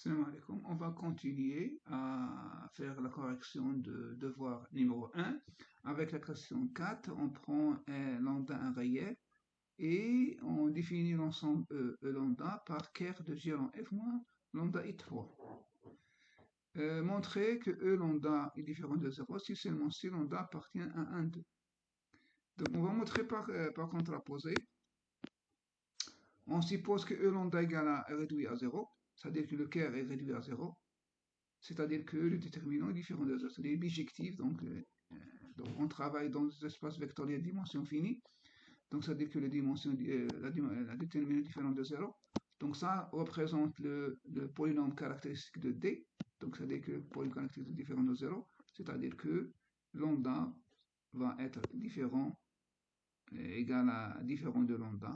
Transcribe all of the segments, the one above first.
Salam alaikum. On va continuer à faire la correction de devoir numéro 1. Avec la question 4, on prend un lambda, un réel, et on définit l'ensemble E lambda par ker de G en F moins lambda i 3. Montrer que E lambda est différent de 0 si seulement si lambda appartient à 1, 2. Donc on va montrer par contraposé. On suppose que E lambda égale à réduit à 0, c'est-à-dire que le ker est réduit à 0. C'est-à-dire que le déterminant est différent des autres, c'est bijectif, donc on travaille dans des espaces vectoriels dimension finie, donc c'est-à-dire que la déterminant est différente de 0, donc ça représente le polynôme caractéristique de D, donc c'est-à-dire que le polynôme caractéristique est différent de 0, c'est-à-dire que lambda va être différent, égal à différent de lambda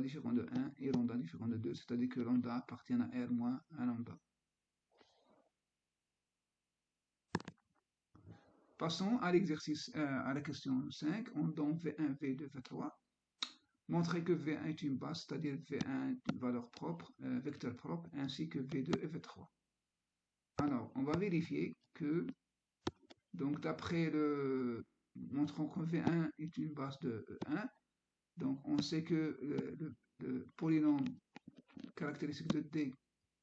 différent de 1 et lambda différent de 2, c'est-à-dire que lambda appartient à R moins 1 lambda. Passons à l'exercice, à la question 5. On donne V1, V2, V3. Montrer que V1 est une base, c'est-à-dire V1 est une valeur propre, vecteur propre, ainsi que V2 et V3. Alors, on va vérifier que, donc d'après montrons que V1 est une base de 1, donc on sait que le polynôme caractéristique de D,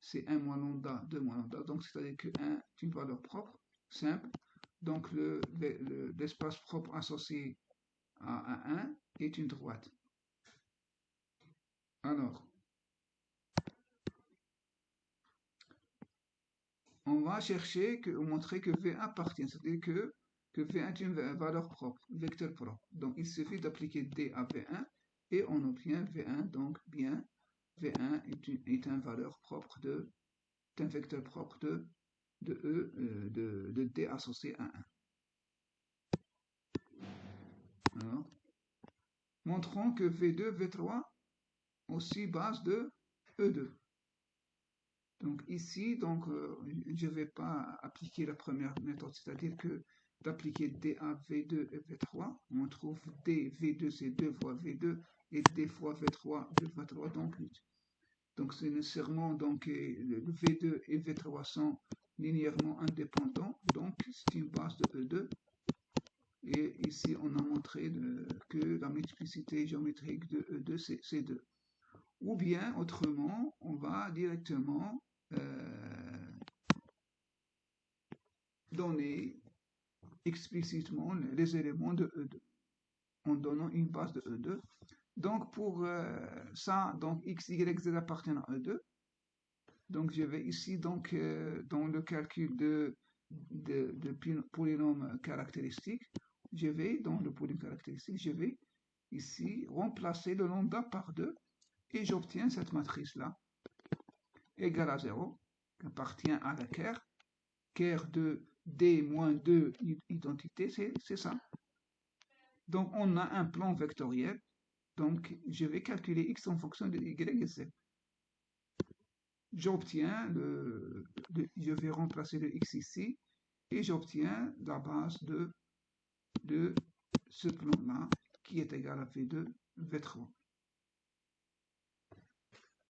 c'est 1 moins lambda, 2 moins lambda, donc c'est-à-dire que 1 est une valeur propre, simple. Donc l'espace propre associé à 1 est une droite. Alors, on va chercher, montrer que V1 appartient, c'est-à-dire que V1 est une valeur propre, vecteur propre. Donc il suffit d'appliquer D à V1 et on obtient V1, donc bien V1 est un valeur propre un vecteur propre de D associé à 1. Alors, montrons que V2, V3 aussi base de E2. Donc ici, je ne vais pas appliquer la première méthode, c'est-à-dire que d'appliquer D à V2 et V3, on trouve D, V2 c'est 2 fois V2 et D fois V3, 2 fois 3, donc 8. Donc c'est nécessairement, le V2 et V3 sont linéairement indépendants, donc c'est une base de E2. Et ici, on a montré que la multiplicité géométrique de E2, c'est 2. Ou bien, autrement, on va directement donner explicitement les éléments de E2 en donnant une base de E2. Donc pour ça, donc x, y, z appartiennent à E2. Donc je vais ici dans le calcul de polynôme caractéristique, je vais dans le polynôme caractéristique, je vais ici remplacer le lambda par 2 et j'obtiens cette matrice-là égale à 0, qui appartient à la ker de D moins 2 identité, c'est ça. Donc on a un plan vectoriel, donc je vais calculer x en fonction de y et z. J'obtiens je vais remplacer le x ici, et j'obtiens la base de ce plan-là, qui est égal à V2, V3.